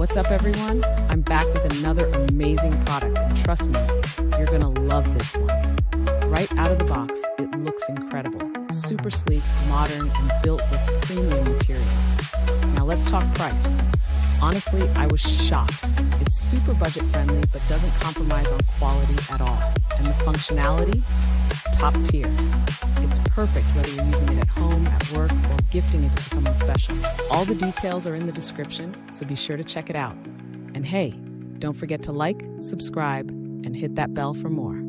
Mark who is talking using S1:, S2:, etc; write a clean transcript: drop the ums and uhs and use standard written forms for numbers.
S1: What's up, everyone? I'm back with another amazing product, and trust me, you're gonna love this one. Right out of the box, it looks incredible. Super sleek, modern, and built with premium materials. Now let's talk price. Honestly, I was shocked. It's super budget friendly, but doesn't compromise on quality at all. And the functionality? Top tier. It's perfect whether you're using it at home, at work, or gifting it to someone special. All the details are in the description, so be sure to check it out. And hey, don't forget to like, subscribe, and hit that bell for more.